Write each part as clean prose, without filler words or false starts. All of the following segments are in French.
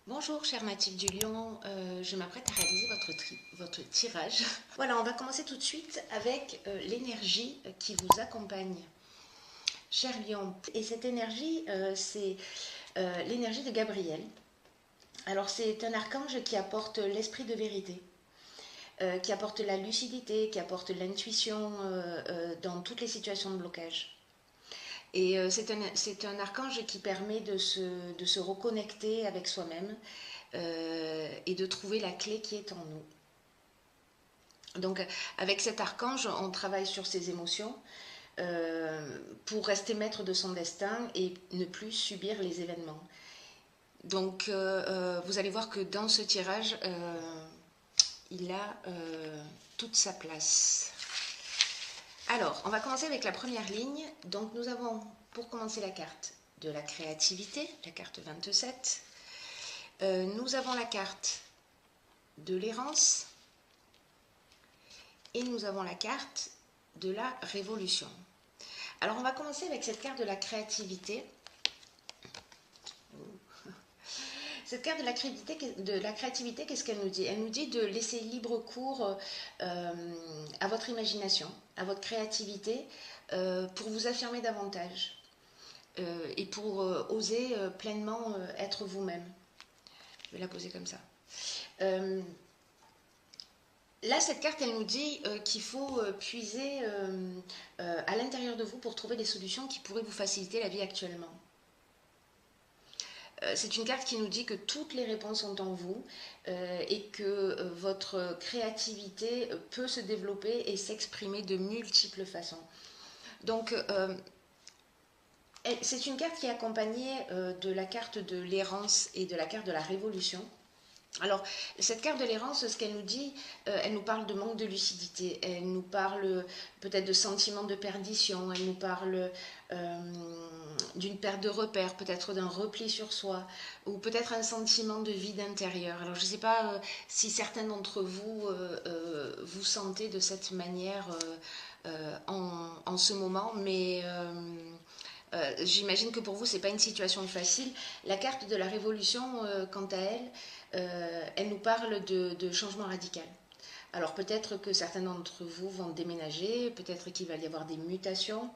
Bonjour chère natif du Lion, je m'apprête à réaliser votre tirage. Voilà, on va commencer tout de suite avec l'énergie qui vous accompagne. Cher Lion, et cette énergie, c'est l'énergie de Gabriel. Alors c'est un archange qui apporte l'esprit de vérité, qui apporte la lucidité, qui apporte l'intuition dans toutes les situations de blocage. Et c'est un archange qui permet de se reconnecter avec soi-même et de trouver la clé qui est en nous. Donc avec cet archange, on travaille sur ses émotions pour rester maître de son destin et ne plus subir les événements. Donc vous allez voir que dans ce tirage, il a toute sa place. Alors, on va commencer avec la première ligne. Donc nous avons pour commencer la carte de la créativité, la carte 27. Nous avons la carte de l'errance et nous avons la carte de la révolution. Alors on va commencer avec cette carte de la créativité. Cette carte de la créativité, qu'est-ce qu'elle nous dit? Elle nous dit de laisser libre cours à votre imagination, à votre créativité, pour vous affirmer davantage et pour oser pleinement être vous-même. Je vais la poser comme ça. Là, cette carte, elle nous dit qu'il faut puiser à l'intérieur de vous pour trouver des solutions qui pourraient vous faciliter la vie actuellement. C'est une carte qui nous dit que toutes les réponses sont en vous et que votre créativité peut se développer et s'exprimer de multiples façons. Donc, c'est une carte qui est accompagnée de la carte de l'errance et de la carte de la révolution. Alors, cette carte de l'errance, ce qu'elle nous dit, elle nous parle de manque de lucidité, elle nous parle peut-être de sentiment de perdition, elle nous parle d'une perte de repères, peut-être d'un repli sur soi, ou peut-être un sentiment de vide intérieur. Alors, je ne sais pas si certains d'entre vous vous sentez de cette manière en ce moment, mais j'imagine que pour vous, ce n'est pas une situation facile. La carte de la révolution, quant à elle, elle nous parle de changement radical. Alors peut-être que certains d'entre vous vont déménager, peut-être qu'il va y avoir des mutations,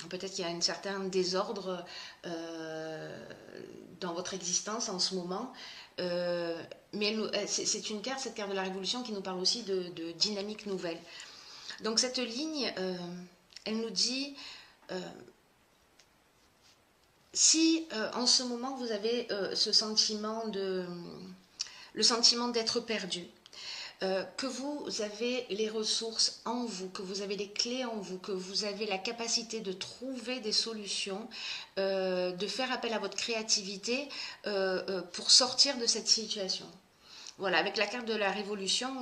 peut-être qu'il y a un certain désordre dans votre existence en ce moment. Mais c'est une carte, cette carte de la révolution, qui nous parle aussi de dynamique nouvelle. Donc cette ligne, elle nous dit... si en ce moment vous avez ce sentiment le sentiment d'être perdu, que vous avez les ressources en vous, que vous avez les clés en vous, que vous avez la capacité de trouver des solutions, de faire appel à votre créativité pour sortir de cette situation. Voilà, avec la carte de la révolution,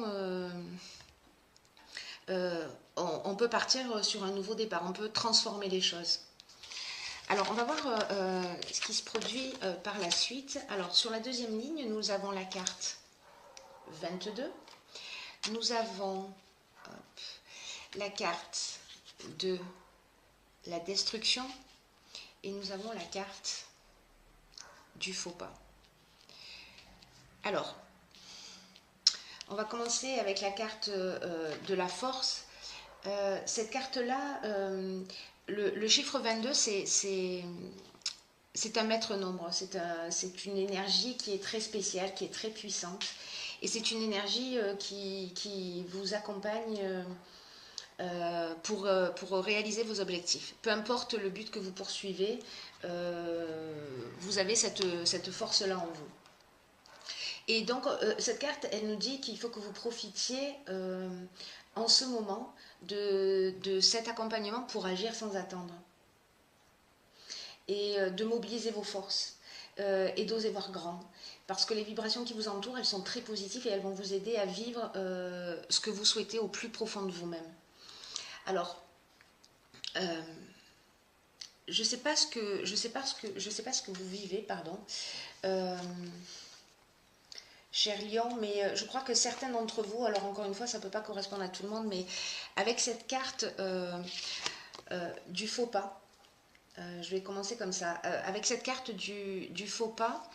on peut partir sur un nouveau départ, on peut transformer les choses. Alors, on va voir ce qui se produit par la suite. Alors, sur la deuxième ligne, nous avons la carte 22. Nous avons la carte de la destruction et nous avons la carte du faux pas. Alors, on va commencer avec la carte de la force. Cette carte-là, le chiffre 22, c'est un maître nombre, c'est une énergie qui est très spéciale, qui est très puissante. Et c'est une énergie qui vous accompagne pour réaliser vos objectifs. Peu importe le but que vous poursuivez, vous avez cette force-là en vous. Et donc, cette carte, elle nous dit qu'il faut que vous profitiez en ce moment de cet accompagnement pour agir sans attendre. Et de mobiliser vos forces et d'oser voir grand. Parce que les vibrations qui vous entourent, elles sont très positives et elles vont vous aider à vivre ce que vous souhaitez au plus profond de vous-même. Alors, je ne sais pas ce que vous vivez, pardon, cher Lion, mais je crois que certains d'entre vous, alors encore une fois, ça ne peut pas correspondre à tout le monde, mais avec cette carte du faux pas, je vais commencer comme ça. Avec cette carte du faux pas,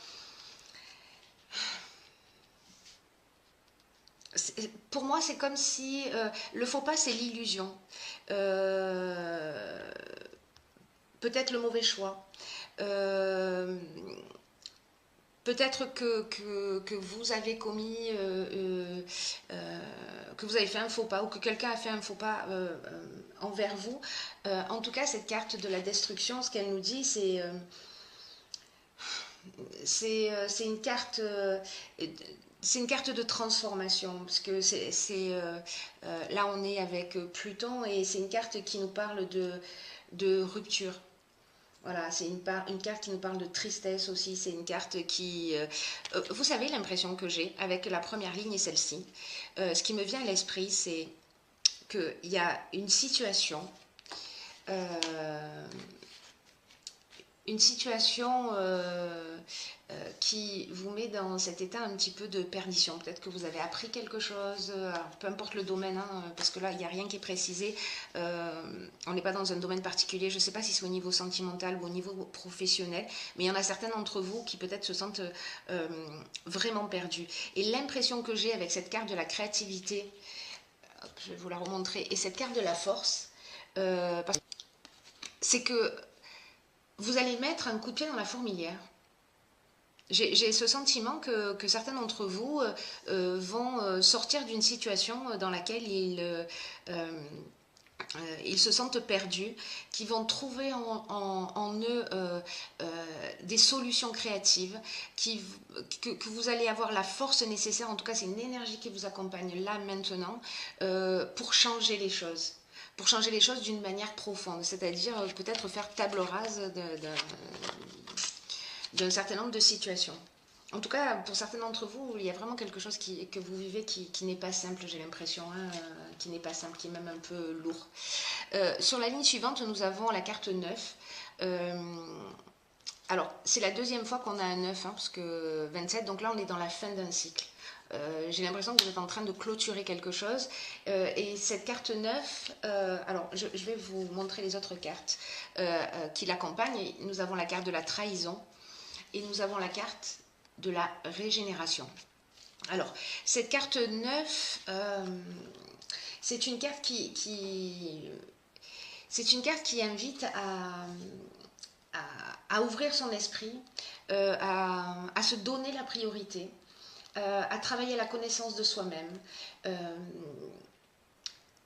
Pour moi, c'est comme si le faux pas, c'est l'illusion. Euh, Peut-être le mauvais choix. Euh, Peut-être que vous avez commis, que vous avez fait un faux pas ou que quelqu'un a fait un faux pas envers vous. En tout cas, cette carte de la destruction, ce qu'elle nous dit, c'est une carte. C'est une carte de transformation, parce que là on est avec Pluton et c'est une carte qui nous parle de rupture. Voilà, c'est une carte qui nous parle de tristesse aussi. C'est une carte qui... vous savez l'impression que j'ai avec la première ligne et celle-ci. Ce qui me vient à l'esprit, c'est qu'il y a euh, une situation qui vous met dans cet état un petit peu de perdition. Peut-être que vous avez appris quelque chose, alors, peu importe le domaine, hein, parce que là, il n'y a rien qui est précisé. On n'est pas dans un domaine particulier. Je ne sais pas si c'est au niveau sentimental ou au niveau professionnel, mais il y en a certains d'entre vous qui peut-être se sentent vraiment perdus. Et l'impression que j'ai avec cette carte de la créativité, je vais vous la remontrer, et cette carte de la force, c'est que vous allez mettre un coup de pied dans la fourmilière. J'ai ce sentiment que certains d'entre vous vont sortir d'une situation dans laquelle ils se sentent perdus, qui vont trouver en eux des solutions créatives, que vous allez avoir la force nécessaire, en tout cas c'est une énergie qui vous accompagne là maintenant, pour changer les choses. Pour changer les choses d'une manière profonde, c'est-à-dire peut-être faire table rase d'un certain nombre de situations. En tout cas, pour certains d'entre vous, il y a vraiment quelque chose que vous vivez qui n'est pas simple, j'ai l'impression, hein, qui n'est pas simple, qui est même un peu lourd. Sur la ligne suivante, nous avons la carte 9. Alors, c'est la deuxième fois qu'on a un 9, hein, parce que 27, donc là on est dans la fin d'un cycle. J'ai l'impression que vous êtes en train de clôturer quelque chose. Et cette carte 9, alors je vais vous montrer les autres cartes qui l'accompagnent. Nous avons la carte de la trahison et nous avons la carte de la régénération. Alors, cette carte 9, c'est une carte c'est une carte qui invite à ouvrir son esprit, à se donner la priorité, à travailler la connaissance de soi-même.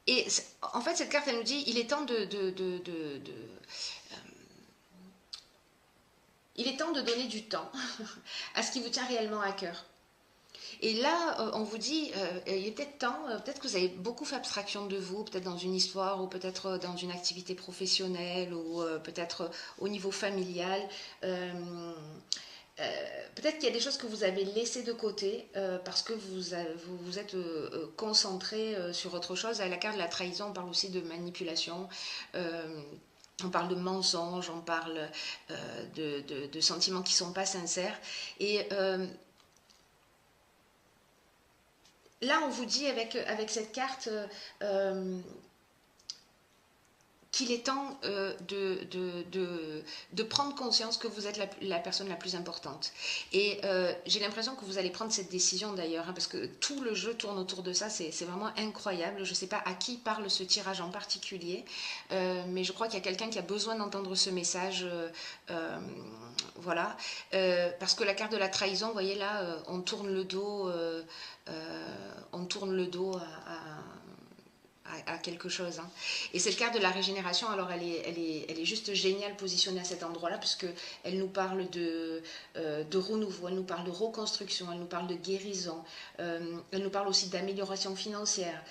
Et en fait, cette carte, elle nous dit, il est temps il est temps de donner du temps à ce qui vous tient réellement à cœur. Et là, on vous dit, il est peut-être temps, peut-être que vous avez beaucoup fait abstraction de vous, peut-être dans une histoire, ou peut-être dans une activité professionnelle, ou peut-être au niveau familial. Peut-être qu'il y a des choses que vous avez laissées de côté parce que vous êtes concentré sur autre chose. À la carte de la trahison, on parle aussi de manipulation. On parle de mensonges, on parle de sentiments qui ne sont pas sincères. Et là, on vous dit avec cette carte qu'il est temps de prendre conscience que vous êtes la personne la plus importante. Et j'ai l'impression que vous allez prendre cette décision d'ailleurs, hein, parce que tout le jeu tourne autour de ça, c'est vraiment incroyable. Je ne sais pas à qui parle ce tirage en particulier, mais je crois qu'il y a quelqu'un qui a besoin d'entendre ce message. Voilà, parce que la carte de la trahison, vous voyez là, on tourne le dos, à quelque chose. Hein. Et cette carte de la régénération, alors elle est juste géniale positionnée à cet endroit-là, parce qu'elle nous parle de renouveau, elle nous parle de reconstruction, elle nous parle de guérison, elle nous parle aussi d'amélioration financière.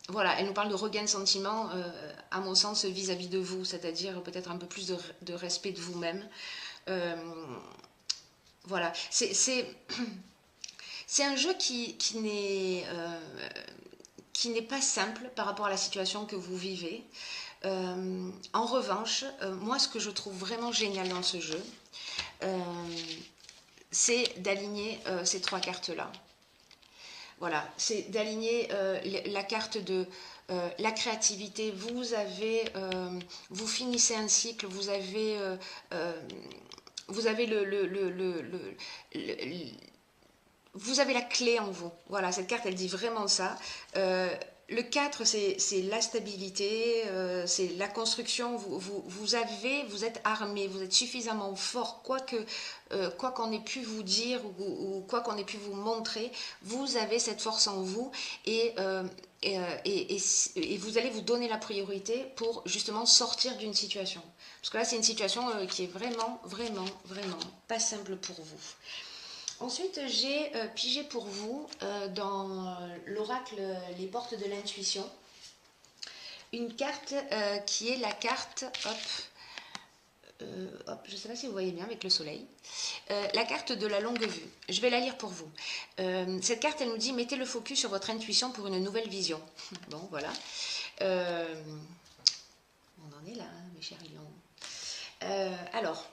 Voilà, elle nous parle de regain de sentiment, à mon sens, vis-à-vis de vous, c'est-à-dire peut-être un peu plus de respect de vous-même. Voilà, c'est un jeu qui n'est pas simple par rapport à la situation que vous vivez. En revanche, moi, ce que je trouve vraiment génial dans ce jeu, c'est d'aligner ces trois cartes-là. Voilà, c'est d'aligner la carte de la créativité. Vous finissez un cycle, vous avez le vous avez la clé en vous. Voilà, cette carte, elle dit vraiment ça. Le 4, c'est la stabilité, c'est la construction. Vous êtes armé, vous êtes suffisamment fort, quoi qu'on ait pu vous dire ou quoi qu'on ait pu vous montrer, vous avez cette force en vous et vous allez vous donner la priorité pour justement sortir d'une situation. Parce que là, c'est une situation qui est vraiment, vraiment, vraiment pas simple pour vous. Ensuite, j'ai pigé pour vous dans l'oracle Les portes de l'intuition une carte qui est la carte, je ne sais pas si vous voyez bien avec le soleil, la carte de la longue vue. Je vais la lire pour vous. Cette carte, elle nous dit mettez le focus sur votre intuition pour une nouvelle vision. Bon, voilà. On en est là, hein, mes chers lions. Alors,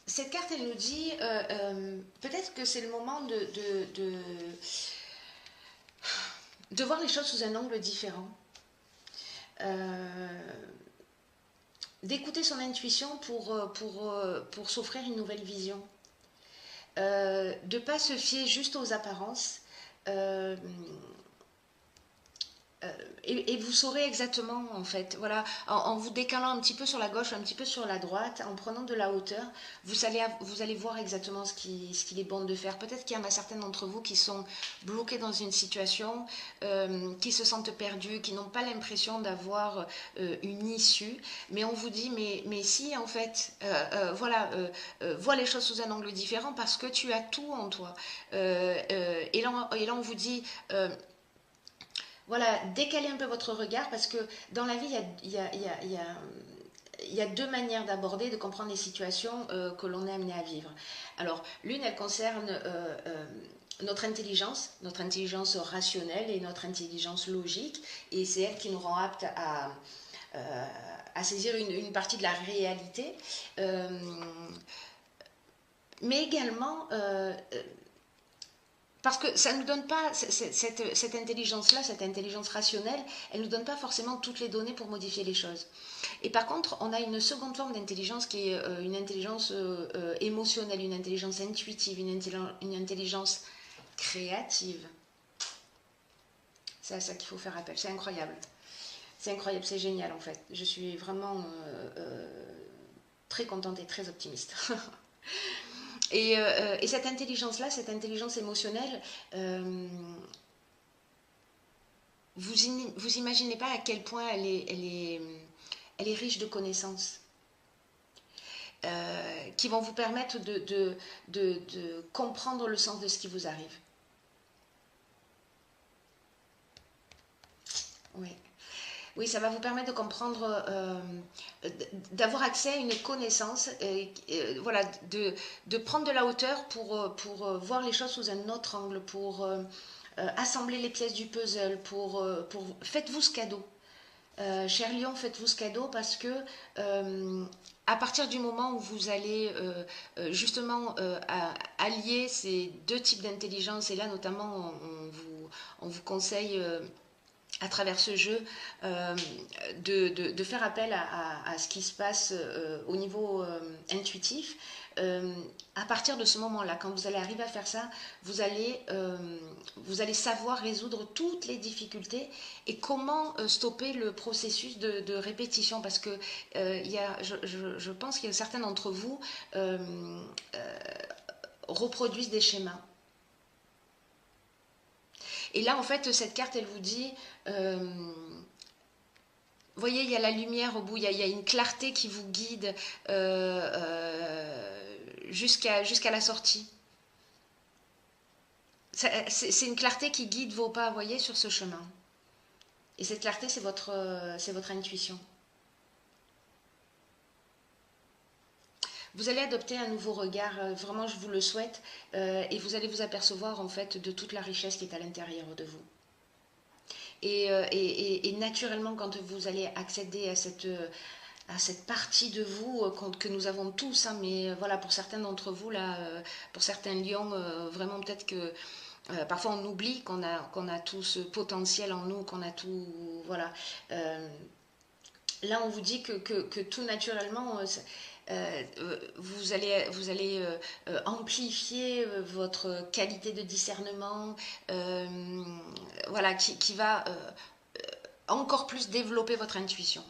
cette carte, elle nous dit peut-être que c'est le moment de voir les choses sous un angle différent. D'écouter son intuition pour s'offrir une nouvelle vision. De ne pas se fier juste aux apparences. Et vous saurez exactement, en fait, voilà, en vous décalant un petit peu sur la gauche, un petit peu sur la droite, en prenant de la hauteur, vous allez voir exactement ce qu'il est bon de faire. Peut-être qu'il y en a certains d'entre vous qui sont bloqués dans une situation, qui se sentent perdus, qui n'ont pas l'impression d'avoir une issue, mais on vous dit, mais si, en fait, vois les choses sous un angle différent parce que tu as tout en toi. Et là, on vous dit... voilà, décalez un peu votre regard parce que dans la vie, il y a deux manières d'aborder, de comprendre les situations que l'on est amené à vivre. Alors, l'une, elle concerne notre intelligence rationnelle et notre intelligence logique, et c'est elle qui nous rend aptes à saisir une partie de la réalité. Mais également... parce que ça ne nous donne pas, cette intelligence-là, cette intelligence rationnelle, elle ne nous donne pas forcément toutes les données pour modifier les choses. Et par contre, on a une seconde forme d'intelligence qui est une intelligence émotionnelle, une intelligence intuitive, une intelligence créative. C'est à ça qu'il faut faire appel. C'est incroyable. C'est incroyable, c'est génial en fait. Je suis vraiment très contente et très optimiste. Et cette intelligence-là, cette intelligence émotionnelle, vous imaginez pas à quel point elle est riche de connaissances qui vont vous permettre de comprendre le sens de ce qui vous arrive. Oui. Oui, ça va vous permettre de comprendre, d'avoir accès à une connaissance, voilà, de prendre de la hauteur pour voir les choses sous un autre angle, pour assembler les pièces du puzzle, faites-vous ce cadeau. Cher Lion, faites-vous ce cadeau parce que à partir du moment où vous allez justement allier ces deux types d'intelligence, et là notamment on vous conseille à travers ce jeu, de faire appel à ce qui se passe au niveau intuitif. À partir de ce moment-là, quand vous allez arriver à faire ça, vous allez savoir résoudre toutes les difficultés et comment stopper le processus de répétition. Parce que je pense qu'il y a certains d'entre vous reproduisent des schémas. Et là, en fait, cette carte, elle vous dit, vous voyez, il y a la lumière au bout, il y a une clarté qui vous guide jusqu'à la sortie. C'est une clarté qui guide vos pas, vous voyez, sur ce chemin. Et cette clarté, c'est votre intuition. Vous allez adopter un nouveau regard, vraiment je vous le souhaite, et vous allez vous apercevoir en fait de toute la richesse qui est à l'intérieur de vous. Et naturellement, quand vous allez accéder à cette partie de vous que nous avons tous, hein, mais voilà, pour certains d'entre vous, là, pour certains lions, vraiment peut-être que parfois on oublie qu'on a tout ce potentiel en nous, qu'on a tout, voilà. Là, on vous dit que tout naturellement, vous vous allez amplifier votre qualité de discernement, voilà, qui va encore plus développer votre intuition.